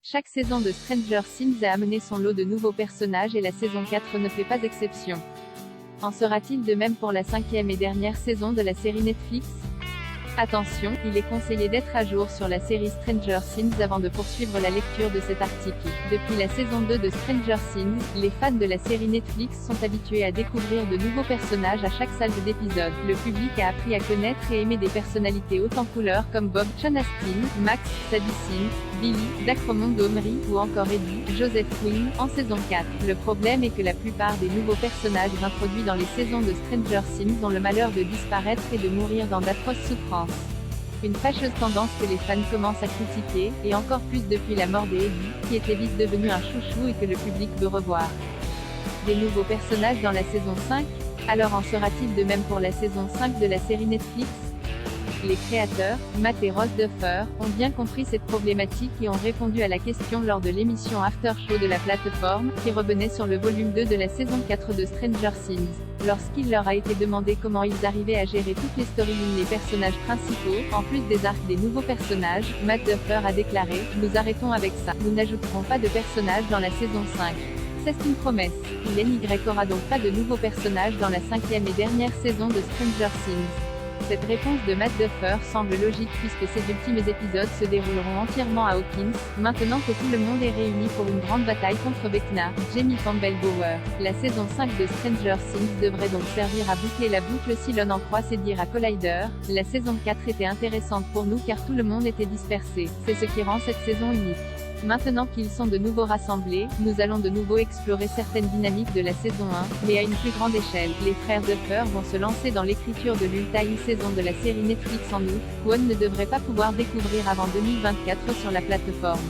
Chaque saison de Stranger Things a amené son lot de nouveaux personnages et la saison 4 ne fait pas exception. En sera-t-il de même pour la 5e et dernière saison de la série Netflix? Attention, il est conseillé d'être à jour sur la série Stranger Things avant de poursuivre la lecture de cet article. Depuis la saison 2 de Stranger Things, les fans de la série Netflix sont habitués à découvrir de nouveaux personnages à chaque salve d'épisode. Le public a appris à connaître et aimer des personnalités hautes en couleur comme Bob, Sean Astin, Max, Sadie Sink, Billy, Dacre Montgomery, ou encore Eddie, Joseph Quinn, en saison 4. Le problème est que la plupart des nouveaux personnages introduits dans les saisons de Stranger Things ont le malheur de disparaître et de mourir dans d'atroces souffrances. Une fâcheuse tendance que les fans commencent à critiquer, et encore plus depuis la mort d'Eddie, qui était vite devenu un chouchou et que le public veut revoir. Des nouveaux personnages dans la saison 5? Alors en sera-t-il de même pour la saison 5 de la série Netflix? Les créateurs, Matt et Ross Duffer, ont bien compris cette problématique et ont répondu à la question lors de l'émission After Show de la plateforme, qui revenait sur le volume 2 de la saison 4 de Stranger Things. Lorsqu'il leur a été demandé comment ils arrivaient à gérer toutes les storylines les personnages principaux, en plus des arcs des nouveaux personnages, Matt Duffer a déclaré « Nous arrêtons avec ça, nous n'ajouterons pas de personnages dans la saison 5. C'est une promesse. Il aura donc pas de nouveaux personnages dans la 5e et dernière saison de Stranger Things. » Cette réponse de Matt Duffer semble logique puisque ces ultimes épisodes se dérouleront entièrement à Hawkins, maintenant que tout le monde est réuni pour une grande bataille contre Vecna, Jamie Campbell Bower. La saison 5 de Stranger Things devrait donc servir à boucler la boucle si l'on en croit ses dires à Collider. La saison 4 était intéressante pour nous car tout le monde était dispersé. C'est ce qui rend cette saison unique. Maintenant qu'ils sont de nouveau rassemblés, nous allons de nouveau explorer certaines dynamiques de la saison 1, mais à une plus grande échelle. Les frères Duffer vont se lancer dans l'écriture de l'ultime saison de la série Netflix en août, qu'on ne devrait pas pouvoir découvrir avant 2024 sur la plateforme.